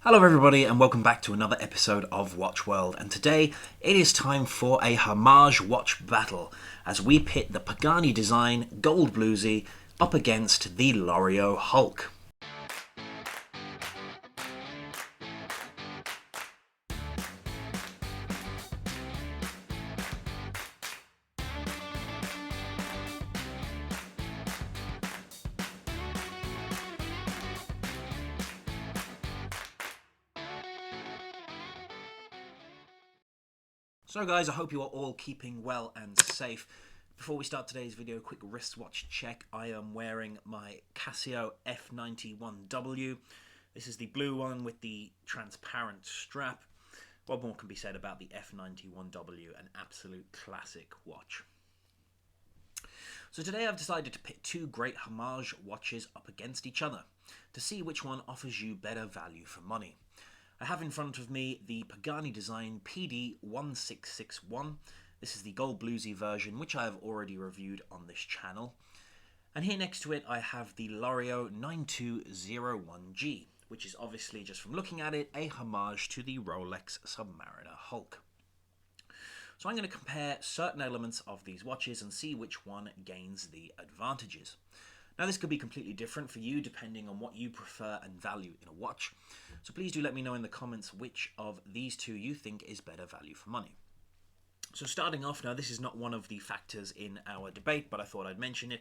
Hello everybody and welcome back to another episode of Watch World, and today it is time for a Homage watch battle as we pit the Pagani Design Gold Bluesy up against the Loreo Hulk. So guys, I hope you are all keeping well and safe. Before we start today's video, quick wristwatch check. I am wearing my Casio F91W. This is the blue one with the transparent strap. What more can be said about the F91W, an absolute classic watch. So today I've decided to pit two great Homage watches up against each other to see which one offers you better value for money. I have in front of me the Pagani Design PD-1661. This is the gold bluesy version, which I have already reviewed on this channel. And here next to it I have the Loreo 9201G, which is obviously, just from looking at it, a homage to the Rolex Submariner Hulk. So I'm going to compare certain elements of these watches and see which one gains the advantages. Now this could be completely different for you depending on what you prefer and value in a watch, so please do let me know in the comments which of these two you think is better value for money. So starting off, now this is not one of the factors in our debate, but I thought I'd mention it.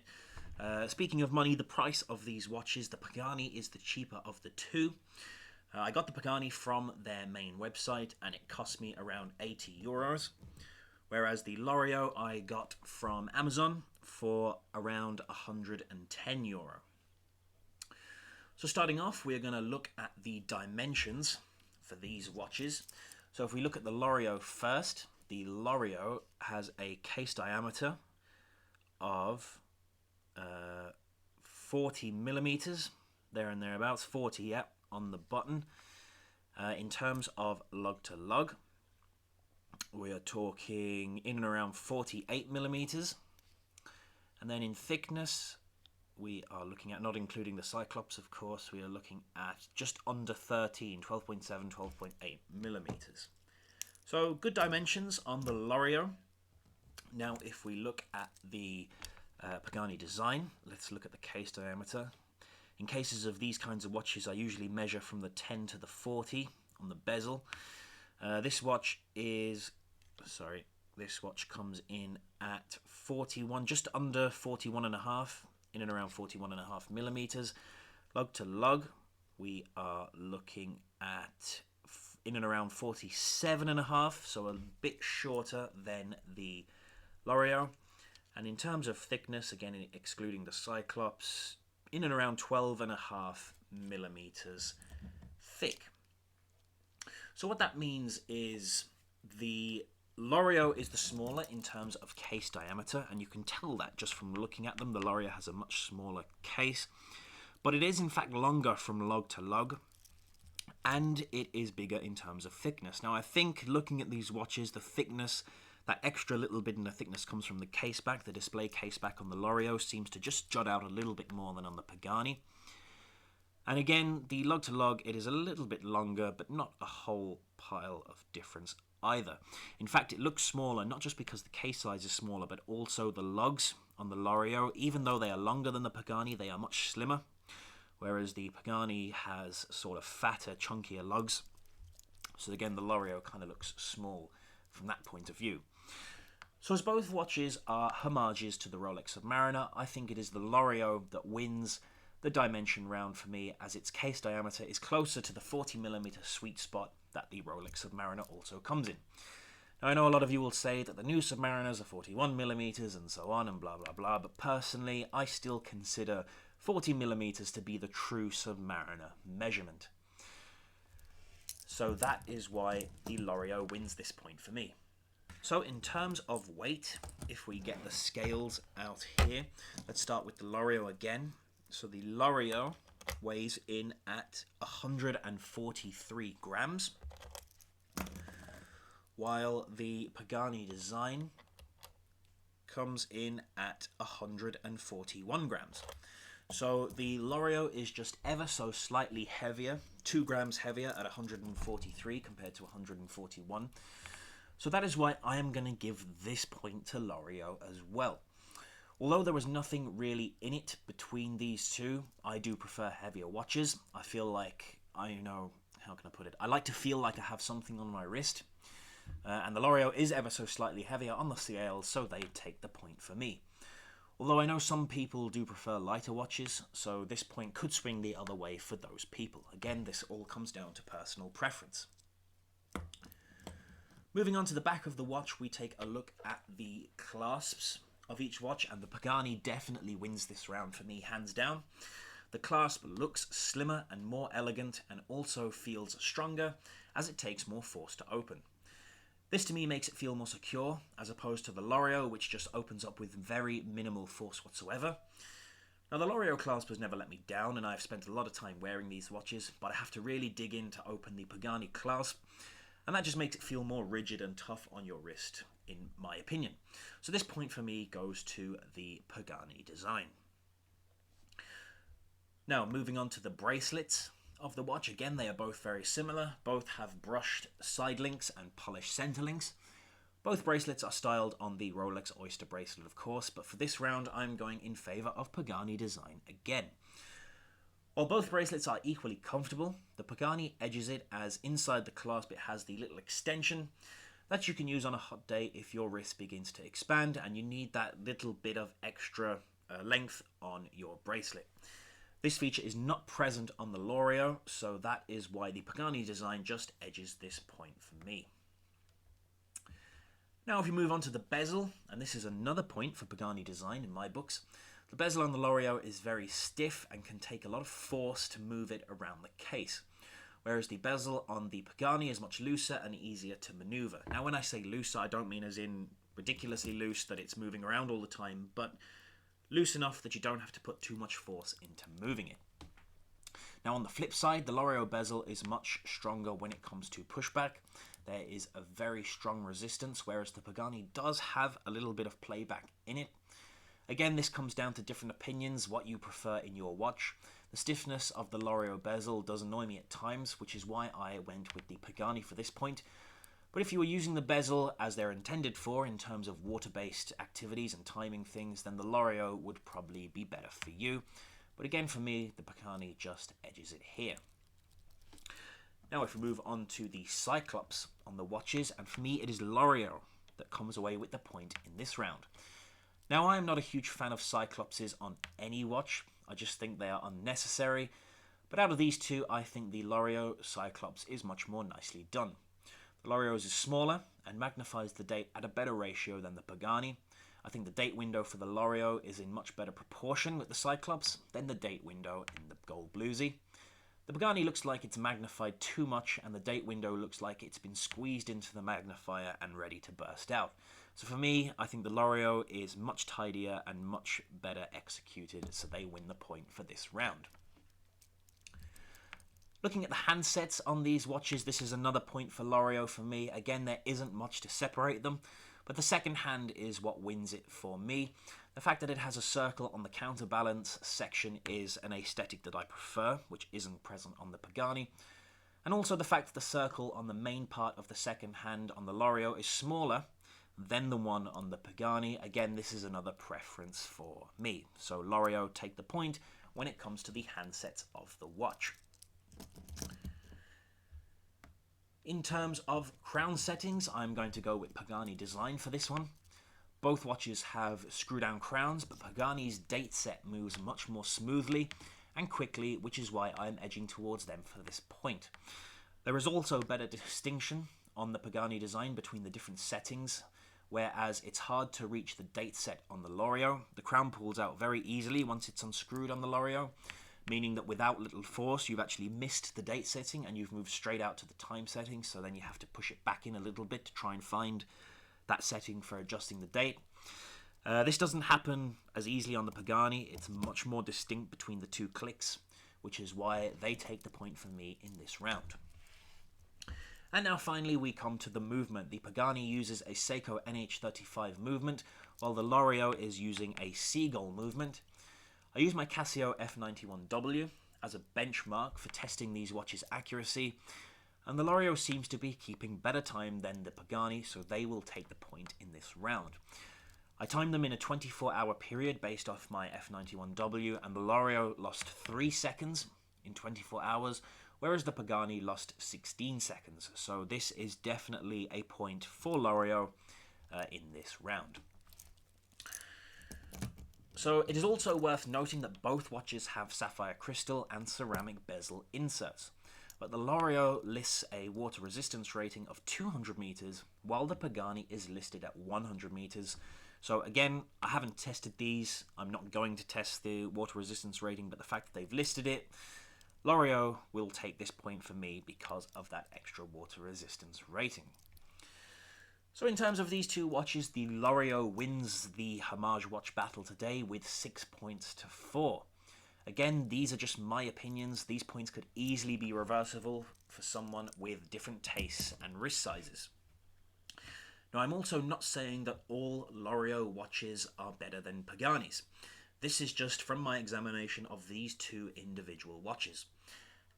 Speaking of money, the price of these watches, the Pagani is the cheaper of the two. I got the Pagani from their main website and it cost me around €80, whereas the Loreo I got from Amazon for around €110. So starting off, we're going to look at the dimensions for these watches. So if we look at the Loreo first, the Loreo has a case diameter of 40 millimeters, there and thereabouts, 40, yeah, on the button. In terms of lug to lug, we are talking in and around 48 millimeters. And then in thickness, we are looking at, not including the Cyclops of course, we are looking at just under 13, 12.7, 12.8 millimeters. So good dimensions on the Loreo. Now if we look at the Pagani Design, let's look at the case diameter. In cases of these kinds of watches, I usually measure from the 10 to the 40 on the bezel. This watch comes in at 41, just under 41.5, in and around 41.5 millimeters. Lug to lug, we are looking at in and around 47.5, so a bit shorter than the Loreo. And in terms of thickness, again excluding the Cyclops, in and around 12.5 millimeters thick. So what that means is the Loreo is the smaller in terms of case diameter, and you can tell that just from looking at them. The Loreo has a much smaller case, but it is in fact longer from lug to lug, and it is bigger in terms of thickness. Now I think looking at these watches, the thickness, that extra little bit in the thickness comes from the case back. The display case back on the Loreo seems to just jut out a little bit more than on the Pagani. And again, the lug to lug, it is a little bit longer, but not a whole pile of difference either. In fact, it looks smaller, not just because the case size is smaller, but also the lugs on the Loreo, even though they are longer than the Pagani, they are much slimmer, whereas the Pagani has sort of fatter, chunkier lugs. So again, the Loreo kind of looks small from that point of view. So as both watches are homages to the Rolex Submariner, I think it is the Loreo that wins the dimension round for me, as its case diameter is closer to the 40mm sweet spot that the Rolex Submariner also comes in. Now I know a lot of you will say that the new Submariners are 41mm and so on and blah blah blah, but personally I still consider 40mm to be the true Submariner measurement. So that is why the Loreo wins this point for me. So in terms of weight, if we get the scales out here, let's start with the Loreo again. So the Loreo weighs in at 143 grams, while the Pagani Design comes in at 141 grams. So the Loreo is just ever so slightly heavier, 2 grams heavier at 143 compared to 141. So that is why I am going to give this point to Loreo as well. Although there was nothing really in it between these two, I do prefer heavier watches. I feel like, how can I put it? I like to feel like I have something on my wrist. And the Loreo is ever so slightly heavier on the scale, so they take the point for me. Although I know some people do prefer lighter watches, so this point could swing the other way for those people. Again, this all comes down to personal preference. Moving on to the back of the watch, we take a look at the clasps of each watch, and the Pagani definitely wins this round for me, hands down. The clasp looks slimmer and more elegant, and also feels stronger as it takes more force to open. This to me makes it feel more secure, as opposed to the Loreo, which just opens up with very minimal force whatsoever. Now the Loreo clasp has never let me down, and I've spent a lot of time wearing these watches, but I have to really dig in to open the Pagani clasp, and that just makes it feel more rigid and tough on your wrist, in my opinion. So this point for me goes to the Pagani Design. Now moving on to the bracelets of the watch, again they are both very similar. Both have brushed side links and polished center links. Both bracelets are styled on the Rolex Oyster bracelet, of course, but for this round I'm going in favour of Pagani Design again. While both bracelets are equally comfortable, the Pagani edges it, as inside the clasp it has the little extension that you can use on a hot day if your wrist begins to expand and you need that little bit of extra length on your bracelet. This feature is not present on the Loreo, so that is why the Pagani Design just edges this point for me. Now if we move on to the bezel, and this is another point for Pagani Design in my books, the bezel on the Loreo is very stiff and can take a lot of force to move it around the case, whereas the bezel on the Pagani is much looser and easier to maneuver. Now when I say looser, I don't mean as in ridiculously loose that it's moving around all the time, but loose enough that you don't have to put too much force into moving it. Now on the flip side, the Loreo bezel is much stronger when it comes to pushback. There is a very strong resistance, whereas the Pagani does have a little bit of playback in it. Again, this comes down to different opinions, what you prefer in your watch. The stiffness of the Loreo bezel does annoy me at times, which is why I went with the Pagani for this point. But if you were using the bezel as they're intended for in terms of water-based activities and timing things, then the Loreo would probably be better for you. But again, for me, the Pagani just edges it here. Now if we move on to the Cyclops on the watches, and for me it is Loreo that comes away with the point in this round. Now I am not a huge fan of Cyclopses on any watch, I just think they are unnecessary, but out of these two I think the Loreo Cyclops is much more nicely done. The Loreo's is smaller and magnifies the date at a better ratio than the Pagani. I think the date window for the Loreo is in much better proportion with the Cyclops than the date window in the Gold Bluesy. The Pagani looks like it's magnified too much, and the date window looks like it's been squeezed into the magnifier and ready to burst out. So for me, I think the Loreo is much tidier and much better executed, so they win the point for this round. Looking at the handsets on these watches, this is another point for Loreo for me. Again, there isn't much to separate them, but the second hand is what wins it for me. The fact that it has a circle on the counterbalance section is an aesthetic that I prefer, which isn't present on the Pagani. And also the fact that the circle on the main part of the second hand on the Loreo is smaller than the one on the Pagani. Again, this is another preference for me. So Loreo take the point when it comes to the handsets of the watch. In terms of crown settings, I'm going to go with Pagani Design for this one. Both watches have screw-down crowns, but Pagani's date set moves much more smoothly and quickly, which is why I'm edging towards them for this point. There is also better distinction on the Pagani Design between the different settings, whereas it's hard to reach the date set on the Loreo. The crown pulls out very easily once it's unscrewed on the Loreo, meaning that without little force you've actually missed the date setting and you've moved straight out to the time setting, so then you have to push it back in a little bit to try and find that setting for adjusting the date. This doesn't happen as easily on the Pagani. It's much more distinct between the two clicks, which is why they take the point for me in this round. And now finally we come to the movement. The Pagani uses a Seiko NH35 movement, while the Loreo is using a Seagull movement. I use my Casio F91W as a benchmark for testing these watches' accuracy, and the Loreo seems to be keeping better time than the Pagani, so they will take the point in this round. I timed them in a 24-hour period based off my F91W, and the Loreo lost 3 seconds in 24 hours, whereas the Pagani lost 16 seconds. So this is definitely a point for Loreo in this round. So it is also worth noting that both watches have sapphire crystal and ceramic bezel inserts, but the Loreo lists a water resistance rating of 200 meters, while the Pagani is listed at 100 meters. So again, I haven't tested these. I'm not going to test the water resistance rating, but the fact that they've listed it, Loreo will take this point for me because of that extra water resistance rating. So in terms of these two watches, the Loreo wins the Homage watch battle today with 6 points to 4. Again, these are just my opinions. These points could easily be reversible for someone with different tastes and wrist sizes. Now, I'm also not saying that all Loreo watches are better than Paganis. This is just from my examination of these two individual watches.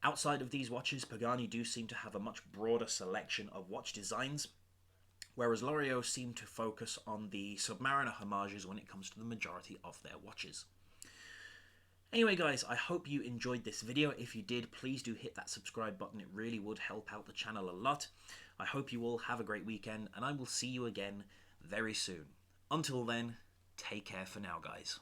Outside of these watches, Pagani do seem to have a much broader selection of watch designs, whereas Loreo seem to focus on the Submariner homages when it comes to the majority of their watches. Anyway guys, I hope you enjoyed this video. If you did, please do hit that subscribe button. It really would help out the channel a lot. I hope you all have a great weekend, and I will see you again very soon. Until then, take care for now, guys.